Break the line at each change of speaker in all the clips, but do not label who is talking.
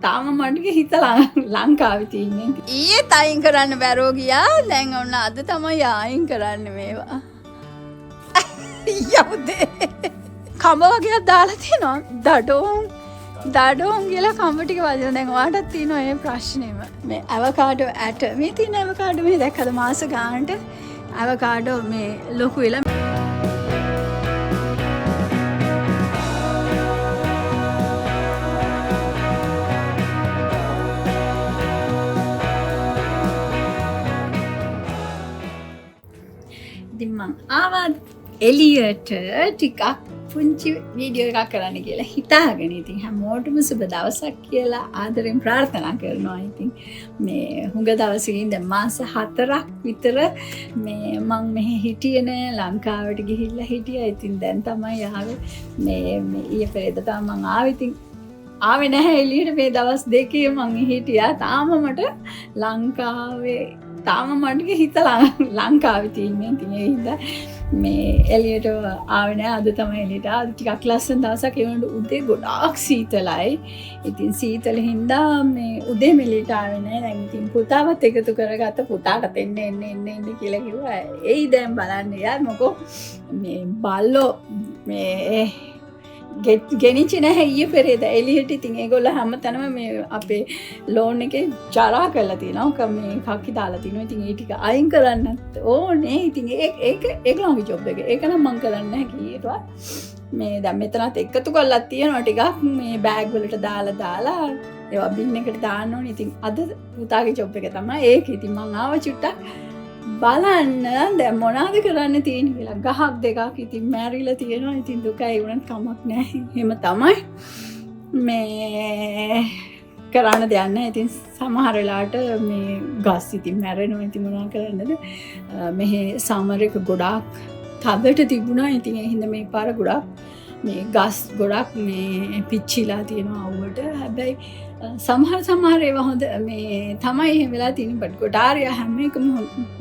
තාම මට හිතලා ලංකාවේ තියෙන්නේ.
ඊයේ තයින් කරන්න බැරෝ ගියා. දැන් ඔන්න අද තමයි ආයින් කරන්න මේවා. යවුදේ. කඹ වගේක් දාලා තිනවා. දඩෝන් කියලා කඹ ටික වදින. දැන් ඔයාටත් තියෙනවා මේ ප්‍රශ්නේම. මේ අවකාඩෝ ඇට. මේ තියෙන අවකාඩෝ මේ දැක්කද මාස ගානට අවකාඩෝ මේ ලොකු වෙලා
මං ආවා එලියට ටිකක් පුංචි වීඩියෝ එකක් කරන්න කියලා හිතාගෙන ඉතින් හැමෝටම සුබ දවසක් කියලා ආදරෙන් ප්‍රාර්ථනා කරනවා. ඉතින් මේ හුඟ දවසකින් දැන් මාස 4ක් විතර මේ මං මෙහෙ හිටියේ නෑ, ලංකාවට ගිහිල්ලා හිටියා. ඉතින් දැන් තමයි ආවේ. මේ ඊයේ පෙරේද තමයි මං ආවේ. ඉතින් ආවේ නැහැ එළියට මේ දවස් දෙකේ මං හිටියා. තාම මට ලංකාවේ හිතලා ලංකාවේ තියෙන්නේ. ඉතින් ඒ හින්දා මේ එළියට ආවේ නැහැ. අද තමයි එළියට ආවේ. ටිකක් ලස්සන දවසක්. ඒ වුණාට උදේ ගොඩාක් සීතලයි. ඉතින් සීතල හින්දා මේ උදේ එළියට ආවේ නැහැ. දැන් ඉතින් පුතාවත් එකතු කරගත්ත. පුතාට එන්න කියලා කිව්වා. එයි දැන් බලන්න යාර මොකෝ මේ බල්ලෝ මේ ගෙනිච්චි නැහැ ඊයේ පෙරේද එළියට. ඉතින් ඒගොල්ලෝ හැමතැනම මේ අපේ ලෝන් එකේ ජරා කරලා තියෙනවා. මේ කක්කි දාලා තියෙනවා. ඉතින් ඒ ටික අයින් කරන්නත් ඕනේ. ඉතින් ඒක ලොකු ජොබ් එක. ඒක නම් මම කරන්නේ නැහැ කීයටවත්. මේ දැන් මෙතනත් එකතු කරලා තියෙනවා ටිකක් මේ බෑග් වලට දාලා ඒවා බින් එකට දාන්න ඕනේ. ඉතින් අද පුතාගේ ජොබ් එක තමයි ඒක. ඉතින් මං ආව චුට්ටක් බලන්න දැන් මොනවද කරන්න තියෙන්නේ කියලා. ගහක් දෙකක් ඉතින් මැරිලා තියෙනවා. ඉතින් දුකයි වුණත් කමක් නැහැ. එහෙම තමයි මේ කරන්න දෙයක් නැහැ. ඉතින් සමහර වෙලාවට මේ ගස් ඉතින් මැරෙනවා. ඉතින් මොනවා කරන්නද? මෙහි සමර් එක ගොඩාක් තදට තිබුණා. ඉතින් ඒ හින්දා මේ පාර ගොඩාක් මේ ගස් ගොඩක් මේ පිච්චිලා තියෙනවා අවුවට. හැබැයි සමහර ඒවා හොඳ මේ තමයි එහෙම වෙලා තියෙන්නේ. බට් කොටාරිය හැම එකම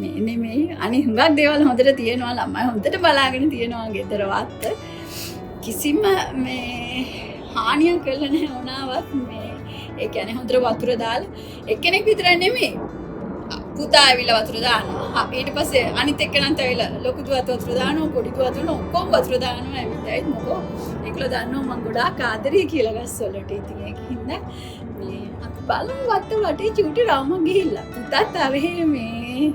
මේ නෙමෙයි. අනිත් හුඟක් දේවල් හොඳට තියෙනවා. ළමයි හොඳට බලාගෙන තියෙනවා ගෙදරවත්. කිසිම මේ හානියක් කළා නැහැ වුණාවත් මේ ඒ කියන්නේ හොඳට වතුර දාලා එක්කෙනෙක් විතරක් නෙමෙයි. පුතා ඇවිල්ලා වතුර දානවා. ඊට පස්සේ අනිත් එක්කෙනාත් ඇවිල්ලා ලොකු දුවත් වතුර දානවා, පොඩි දුවත් වතුර ඔක්කොම වතුර දානවා. ඇවිල්ලා මොකෝ ඒකල දන්නවා මම ගොඩාක් ආදරේ කියලා ගස් වලට. ඉතින් ඒකින්ද මේ අපි බලමු වටේ චූටි රාමක් ගිහිල්ලා. පුතාත් ආවේ මේ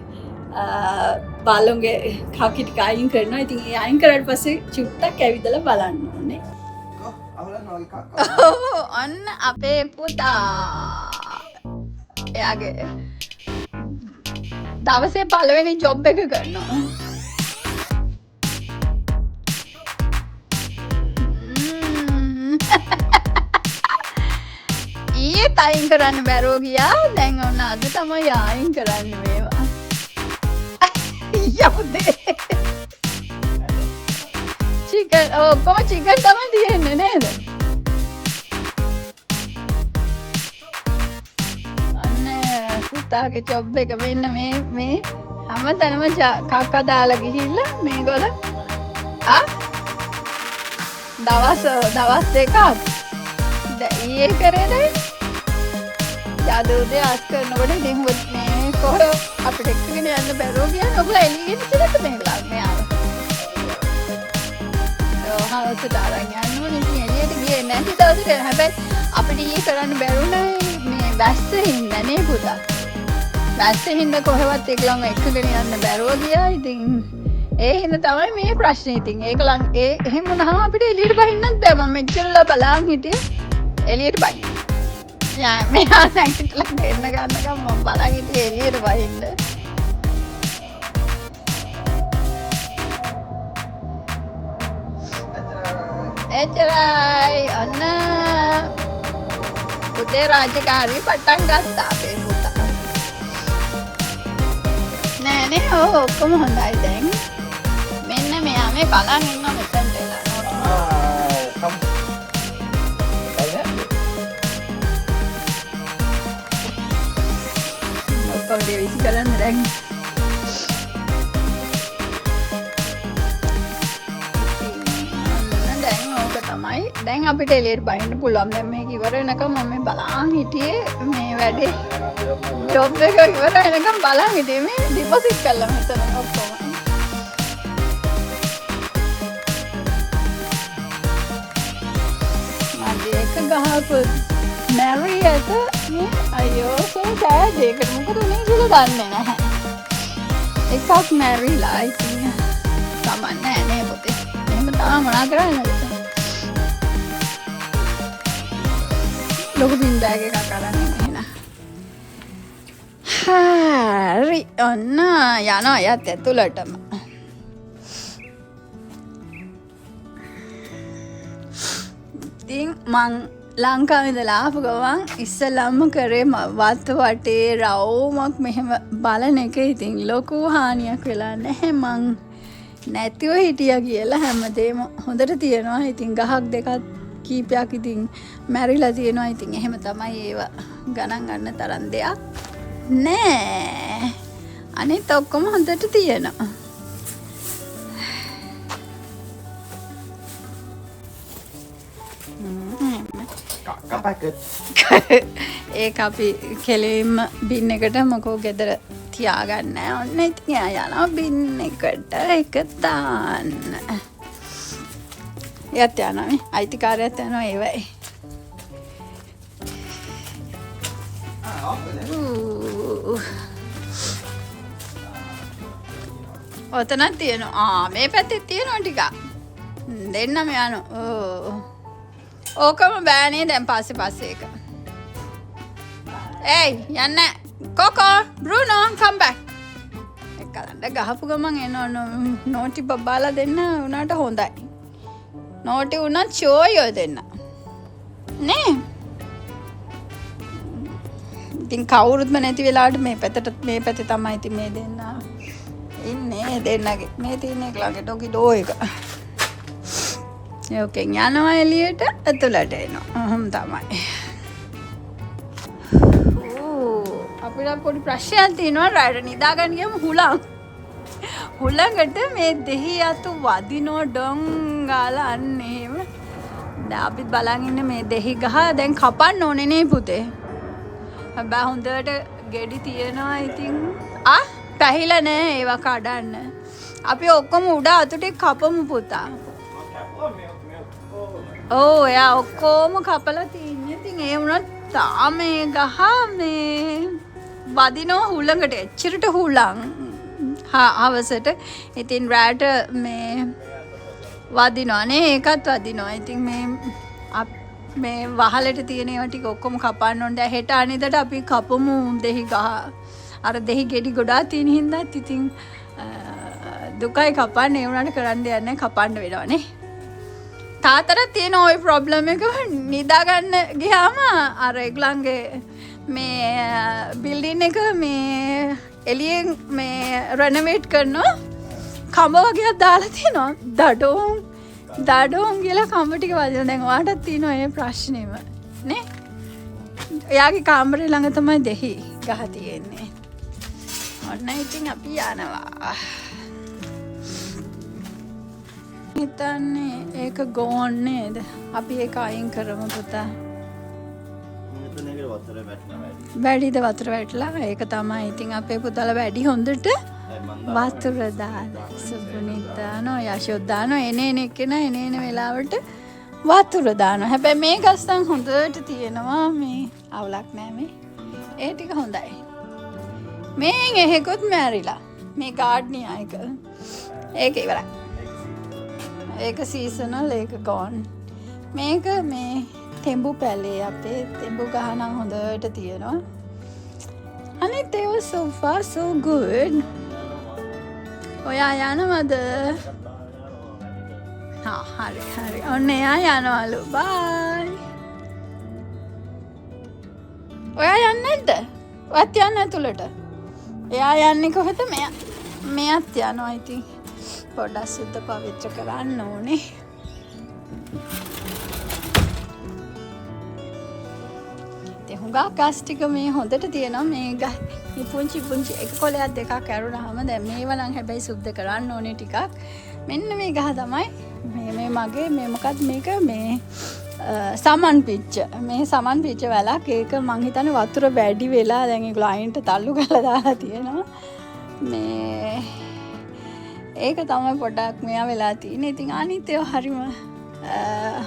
බාලොන්ගේ කකි ටික අයින් කරනවා. ඉතින් ඒ අයින් කරාට පස්සේ චුට්ටක් ඇවිදලා බලන්න ඕනේ.
අන්න අපේ පුතා එයාගේ දවසේ පළවෙනි ජොබ් එක කරනවා. ඊයේ තයින් කරන්න බැරෝ ගියා. දැන් ඔන්න අද තමයි ආයින් කරන්න මේවා. යවුදේ. චිකන් ඔක්කොම චිකන් තමයි තියෙන්නේ නේද? පුතාගේ ජොබ් එක වෙන්න මේ හැමතැනම කක්ක දාලා ගිහිල්ලා මේගොල්ලෝ දවස් දෙකක් ඊයේ කරේද යදෝදේ ආස් කරනකොට ඉතින් මේ කොහොම අපිට එක්කගෙන යන්න බැරුව ගියා. ඔයගොල්ලෝ එළියෙන් ඉතිරට මේලා මෙයාව හවසට අරන් යන්න ඕනේ. ඉතින් එළියට ගියේ නැති දවසක හැබැයි අපිට ඊයේ කරන්න බැරුණා මේ වැස්ස හින්දා නේ පුතා. වැස්ස හින්දා කොහෙවත් ඒගොල්ලෝ එක්කගෙන යන්න බැරුව ගියා. ඉතින් ඒ හින්දා තමයි මේ ප්‍රශ්නේ. ඉතින් ඒගොල්ලන් එහෙම වුණාම අපිට එළියට බහින්නත් බෑ. මම මෙච්චරලා බලන් හිටියේ එළියට බහින්න. යා මෙයා නැගිටලා දෙන්න ගන්නකම් මම බලන් හිටියේ එළියට බහින්න. එච්චරයි අන්න පුතේ රාජකාරී පටන් ගත්තා අපේ පුතා. නෑනේ ඔක්කොම හොඳයි දැන්. මෙන්න මෙයා මේ බලන් ඉන්න මෙතනට එලා. ඔක්කොම දෙවිසි කරන්න දැන්. දැන් ඕක තමයි දැන් අපිට එළියට බහින්න පුළුවන්. දැන් මේක ඉවර වෙනකම් මම මේ බලන් හිටියේ මේ වැඩේ. ජොබ් එක ඉවර වෙනකම් බලන් හිටියේ මේ ඩිපොසිට් කළා මෙතන ඔක්කොම. ඒක ගහපු මැරියට මේ අයියෝ සෝ සෑඩ් ඒකට මොකද උනේ කියලා දන්නේ නැහැ. එකක් මැරිලා ඉතින් තමන් නෑ නේ පුතේ. එහෙම තාම මොනා කරන්නද? ලොකු බින්දෑග එකක් අරන් එහෙනම්. හරි ඔන්න යනවා යත් ඇතුළටම. ඉතින් මං ලංකාවේ ඉඳලා ආපු ගමන් ඉස්සෙල්ලාම කරේ වත්ත වටේ රවුමක් මෙහෙම බලන එක. ඉතින් ලොකු හානියක් වෙලා නැහැ. මං නැතිව හිටියා කියලා හැමදේම හොඳට තියෙනවා. ඉතින් ගහක් දෙකක් කීපයක් ඉතින් මැරිලා තියෙනවා. ඉතින් එහෙම තමයි ඒව ගණන් ගන්න තරම් දෙයක් නෑ. අනිත් ඔක්කොම හොඳට තියෙනවා. ඒක අපි කෙලින්ම බින් එකට මොකෝ ගෙදර තියාගන්න ඔන්න ඉතින් යනවා බින් එකට එක දාන්න. යත් යනවා මේ අයිතිකාරයත් යනවා ඒවයි. ඔතනක් තියෙනවා. මේ පැත්තේ තියෙනවා ටිකක්. දෙන්නම යනවා. ඕකම බෑනේ දැන් පස්සේ එක. Hey, යන්න. කොකෝ, බෲනෝ, come back. එකලන්ට ගහපු ගමන් එනවා නෝටි බබාලා දෙන්න උනාට හොඳයි. නෝටි උනත් චෝයෝ දෙන්න. නේ? ඉතින් කවුරුත්ම නැති වෙලාවට මේ පැත්තේ තමයි ඉතින් මේ දෙන්න ඉන්නේ දෙන්නගේ. මේ තියෙන එක ළඟට ඔකි ඩෝ එක. යෝකෙන් යනවා එළියට ඇතුළට එනවා. අහම් තමයි. අපිට පොඩි ප්‍රශ්නයක් තියෙනවා රාඩ නිදාගන්න ගියම හුලඟට මේ දෙහි අතු වදිනෝ ඩොං ගාලා අන්න එහෙම. දැන් අපිත් බලන් ඉන්නේ මේ දෙහි ගහ දැන් කපන්න ඕනේ නේ පුතේ. හැබැයි හොඳට ගෙඩි තියෙනවා ඉතින් පැහිලා නෑ ඒවා කඩන්න. අපි ඔක්කොම උඩ අතු ටික කපමු පුතා. ඕ එයා ඔක්කොම කපලා තින්නේ. ඉතින් ඒ වුණත් තාම මේ ගහ මේ වදිනවා හුලඟට එච්චරට හුලං හවසට. ඉතින් රැට මේ වදිනවා නේ ඒකත් වදිනවා. ඉතින් මේ වහලට තියෙන ඒවා ටික ඔක්කොම කපන්න ඕනේ. දැන් හෙට අනිද්දාට අපි කපමු දෙහි ගහ. අර දෙහි ගෙඩි ගොඩාක් තියෙන හින්දාත් ඉතින් දුකයි කපන්න. ඒ වුණාට කරන්න දෙයක් නැහැ කපන්න වෙනවනේ. තාතරත් තියෙන ওই ප්‍රොබ්ලම් එක නිදා ගන්න ගියාම අර ඒගොල්ලන්ගේ මේ බිල්ඩින් එක මේ එළියෙන් මේ රෙනොවේට් කරනවා. කඹ වගේක් දාලා තියෙනවා. දඩෝම් කියලා කඹ ටික වදිනවා. දැන් ඔයාටත් තියෙනවා මේ ප්‍රශ්නේම නේ? එයාගේ කාමරේ ළඟ තමයි දෙහි ගහ තියෙන්නේ. ඔන්න ඉතින් අපි යනවා. හිතන්නේ ඒක ගෝන් නේද? අපි ඒක අයින් කරමු පුතා. වැඩිද වතුර වැටලා? ඒක තමයි ඉතින් අපේ පුතාලා වැඩි හොඳට වතුර දාලා සුපුනිතා නෝ යශෝත් දානවා එන වෙලාවට වතුර දානවා. හැබැයි මේ ගස්තන් හොඳට තියෙනවා මේ අවුලක් නෑ මේ. ඒ ටික හොඳයි. මේන් එහෙකුත් මැරිලා. මේ ගාඩ්නියා එක. ඒක ඉවරයි. ඒක සීසනල් ඒක ගෝන්. මේක මේ තෙඹු පැලේ අපේ තෙඹු ගහ නම් හොඳට තියෙනවා. අනිත් ඒවා so far so good. ඔයා යනවද? හරි. ඔන්න එයා යනවලු. bye. ඔයා යන්නේ නැද්ද? ඔයත් යන්න ඇතුළට. එයා යන්නේ කොහෙද? මෙයත් යනවා ඉතින්. පොඩ්ඩක් සුද්ධ පවිත්‍ර කරන්න ඕනේ. ඉතින් හුඟක් ගස් ටික මේ හොඳට තියෙනවා. මේ පුංචි එක කොලයක් දෙකක් ඇරුණාම දැන් මේව නම් හැබැයි සුද්ධ කරන්න ඕනේ ටිකක්. මෙන්න මේ ගහ තමයි
මේ මගේ මේ මොකක්ද මේක මේ සමන් පිච්ච මේ සමන් පිච්ච වැලක් ඒක මං හිතන්නේ වතුර වැඩි වෙලා දැන් ඒක ලයින්ට තල්ලු කරලා දාලා තියෙනවා මේ ඒක තමයි පොඩක් මෙයා වෙලා තියෙන්නේ. ඉතින් අනිත් ඒවා හරිම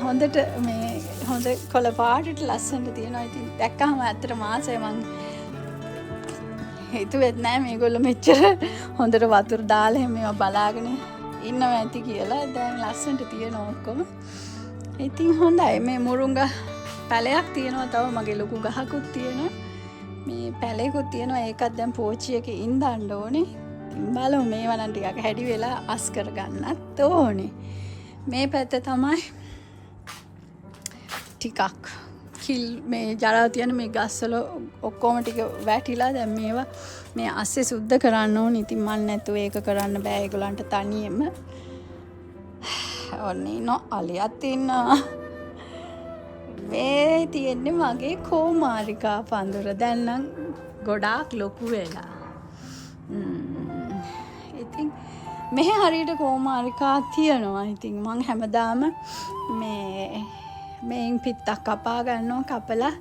හොඳට මේ හොඳ කොළ පාටට ලස්සනට තියෙනවා. ඉතින් දැක්කම ඇත්තට මාසෙ මං හිතුවෙත් නෑ මේගොල්ලෝ මෙච්චර හොඳට වතුර දාලා මේවා බලාගෙන ඉන්නවා ඇති කියලා. දැන් ලස්සනට තියෙනවා ඔක්කොම. ඉතින් හොඳයි. මේ මුරුංගා පැලයක් තියෙනවා. තව මගේ ලොකු ගහකුත් තියෙනවා. මේ පැලයකුත් තියෙනවා. ඒකත් දැන් පෝච්චියක ඉඳන්න ඕනේ. ඉතින් බලමු මේවා නම් ටිකක් හැඩි වෙලා අස් කරගන්නත් ඕනේ. මේ පැත්ත තමයි ටිකක් කිල් මේ ජරා තියෙන මේ ගස්වල ඔක්කොම ටික වැටිලා දැන් මේවා මේ අස්සේ සුද්ධ කරන්න ඕනේ. ඉතින් මන් නැතුව ඒක කරන්න බෑ ඒගොල්ලන්ට තනියෙම. ඔන්නේ නෝ අලියත් ඉන්නවා. මේ තියෙන්නේ මගේ කෝමාරිකා පඳුර. දැන් නම් ගොඩාක් ලොකු වෙලා. ඉතින් මෙහි හරියට කෝමාරිකා තියෙනවා. ඉතින් මං හැමදාම මේන් පිත්තක් කපා ගන්නවා. කපලා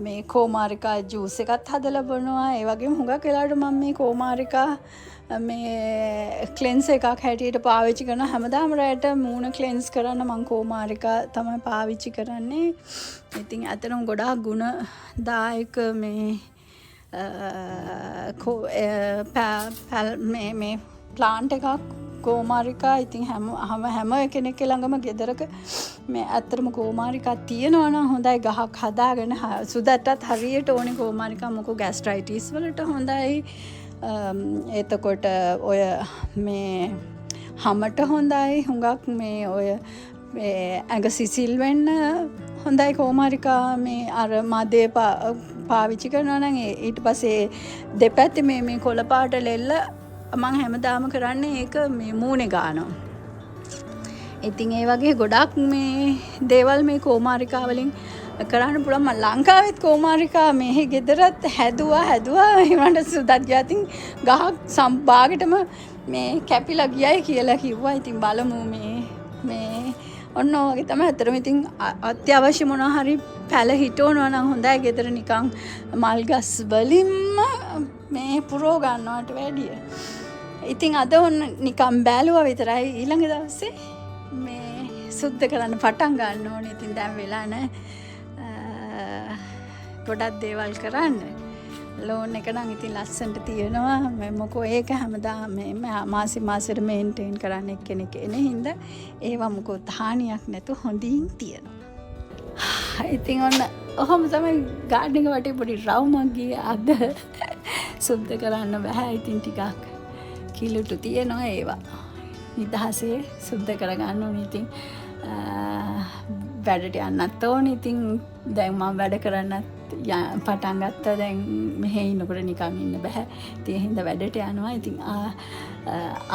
මේ කෝමාරිකා ජූස් එකත් හදලා බොනවා. ඒ වගේම හුඟක් වෙලාවට මම මේ කෝමාරිකා මේ ක්ලෙන්ස් එකක් හැටියට පාවිච්චි කරන හැමදාම රැට මූණ ක්ලෙන්ස් කරන්න මං කෝමාරිකා තමයි පාවිච්චි කරන්නේ. ඉතින් අතනම් ගොඩාක් ගුණදායක මේ මේ ප්ලාන්ට් එකක් කෝමාරිකා. ඉතින් හැම කෙනෙක් ළඟම ගෙදරක මේ ඇත්තටම කෝමාරිකා තියෙනවා නම් හොඳයි. ගහක් හදාගෙන සුදටත් හරියට ඕනේ කෝමාරිකා. මොකෝ ગેස්ට්‍රයිටිස් වලට හොඳයි. එතකොට ඔය මේ හැමට හොඳයි. හුඟක් මේ ඔය ඇඟ සිසිල් වෙන්න හොඳයි කෝමාරිකා. මේ අර මදේ පාවිච්චි කරනවා නම් ඊට පස්සේ දෙපැත්තේ මේ කොළ පාට ලෙල්ල මම හැමදාම කරන්නේ ඒක මේ මූණේ ගානවා. ඉතින් ඒ වගේ ගොඩක් මේ දේවල් මේ කෝමාරිකා වලින් කරන්න පුළුවන්. මම ලංකාවෙත් කෝමාරිකා මේ ගෙදරත් හැදුවා. ඒවට සුදත් ගියාතින් ගහක් සම්භාගෙටම මේ කැපිලා ගියයි කියලා කිව්වා. ඉතින් බලමු මේ ඔන්න ඔයගේ තමයි. අතරම ඉතින් අත්‍යවශ්‍ය මොනවා හරි පැල හිටවනවා නම් හොඳයි. ගෙදර නිකන් මල් ගස් වලින්ම මේ පුරව ගන්නවට වැඩිය. ඉතින් අද ඔන්න නිකන් බැලුවා විතරයි. ඊළඟ දවසේ මේ සුද්ධ කරන්න පටන් ගන්න ඕනේ. ඉතින් දැන් වෙලා නැහැ. ගොඩක් දේවල් කරන්න. ලෝන් එක නම් ඉතින් ලස්සනට තියෙනවා. මොකෝ ඒක හැමදාම මේ මාසෙට මේන්ටේන් කරන්න එක්කෙනෙක් එන හින්දා ඒවා මොකෝ හානියක් නැතු හොඳින් තියෙනවා. ඉතින් ඔන්න ඔහොම තමයි ගාඩන් එක වටේ පොඩි රවුමක් ගියේ අද. සුද්ධ කරන්න බෑ. ඉතින් ටිකක් කිලුටු තියෙනවා ඒවා. නිදහසේ සුද්ධ කරගන්න ඕනේ. ඉතින් වැඩට යන්නත් ඕනේ. ඉතින් දැන් මම වැඩ කරන්නත් පටන් ගත්තා. දැන් මෙහෙ ඉන්නකොට නිකන් ඉන්න බෑ. ඉතින් ඒ හින්දා වැඩට යනවා. ඉතින්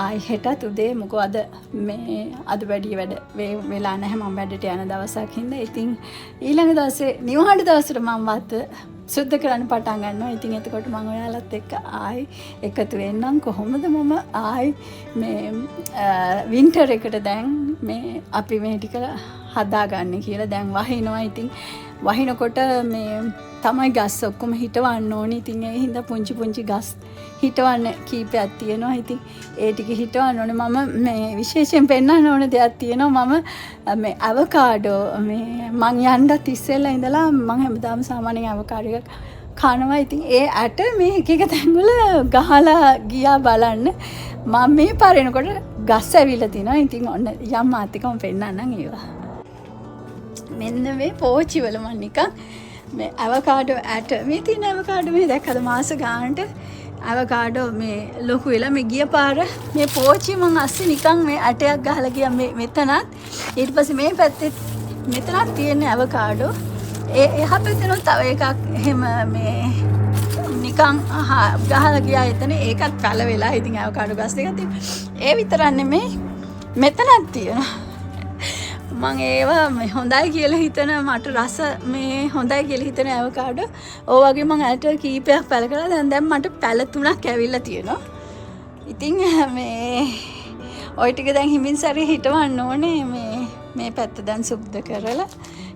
ආයි හෙටත් උදේ මොකෝ අද වැඩි වැඩ වෙලා නැහැ. මම වැඩට යන දවසක් හින්දා. ඉතින් ඊළඟ දවසේ නිවාඩු දවසට මම වත් සුද්ධ කරන්න පටන් ගන්නවා. ඉතින් එතකොට මම ඔයාලත් එක්ක ආයි එකතු වෙන්නම්. කොහොමද මම ආයි මේ වින්ටර් එකට දැන් මේ අපි මේ ටික හදාගන්නේ කියලා දැන් වහිනවා. ඉතින් වහිනකොට මේ තමයි ගස් ඔක්කොම හිටවන්න ඕනේ. ඉතින් ඒ හින්දා පුංචි ගස් හිටවන්න කීපයක් තියෙනවා. ඉතින් ඒ ටික හිටවන්න ඕනේ. මම මේ විශේෂයෙන් පෙන්වන්න ඕන දෙයක් තියෙනවා. මම මේ අවකාඩෝ මේ මං යන්නත් ඉස්සෙල්ලා ඉඳලා මම හැමදාම සාමාන්‍යයෙන් අවකාඩෝ එක කනවා. ඉතින් ඒ ඇට මේ එක තැන්වල ගහලා ගියා බලන්න. මම මේ පාරේනකොට ගස් ඇවිල්ලා තිනවා. ඉතින් ඔන්න යම් මාත්‍රිකම පෙන්වන්නම් ඒවා. මෙන්න මේ පෝච්චි වල මම නිකන් මේ අවකාඩෝ ඇට මේ තියෙන අවකාඩෝ මේ දැක්කද මාස ගානට අවකාඩෝ මේ ලොකු වෙලා මේ ගිය පාර මේ පෝච්චි මං අස්සේ නිකන් මේ ඇටයක් ගහලා ගියා මෙතනත්. ඊට පස්සේ මේ පැත්තේ මෙතනත් තියෙන අවකාඩෝ එහා පැත්තේ තව එකක් එහෙම මේ නිකන් ගහලා ගියා එතන. ඒකත් පැල වෙලා. ඉතින් අවකාඩෝ ගස් දෙකක් තියෙනවා. ඒ විතරක් නෙමෙයි මෙතනත් තියෙනවා. මං ඒවා හොඳයි කියලා හිතන මට රස මේ හොඳයි කියලා හිතන අවකාඩෝ ඕ වගේ මං ඇට කීපයක් පැල කරලා දැන් මට පැල 3ක් ඇවිල්ලා තියෙනවා. ඉතින් මේ ඔය ටික දැන් හිමින් සැරේ හිටවන්න ඕනේ මේ පැත්ත දැන් සුද්ධ කරලා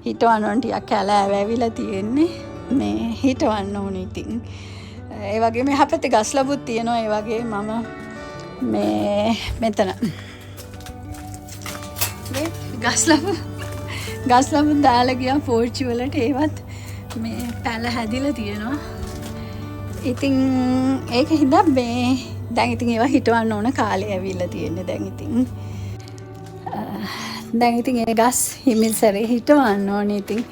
හිටවන්න ඕනේ ටිකක් කැලෑව ඇවිල්ලා තියෙන්නේ මේ හිටවන්න ඕනේ ඉතින් ඒ වගේ මේ හැපැත්තේ ගස් ලැබුත් තියෙනවා ඒ වගේ මම මේ මෙතන මේ ගස් ලැබු දාලා ගියා පෝච්චි වලට ඒවත් මේ පැල හැදිලා තියෙනවා ඉතින් ඒක හින්දා මේ දැන් ඉතින් ඒවා හිටවන්න ඕන කාලේ ඇවිල්ලා තියෙන්නේ දැන් ඉතින් ඒ ගස් හිමින් සැරේ හිටවන්න ඕනේ ඉතින්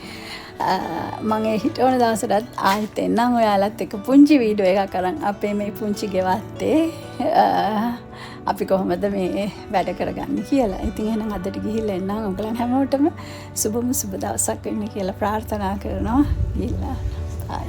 මම ඒ හිටවන දවසට ආයෙත් එන්නම් ඔයාලත් එක්ක පුංචි වීඩියෝ එකක් අරන් අපේ මේ පුංචි ගෙවත්තේ අපි කොහොමද මේ වැඩ කරගන්නේ කියලා. ඉතින් එහෙනම් අදට ගිහිල්ලා එන්නම් ඔයගලන් හැමෝටම සුබ දවසක් වෙන්න කියලා ප්‍රාර්ථනා කරනවා. ගිහිල්ලා bye.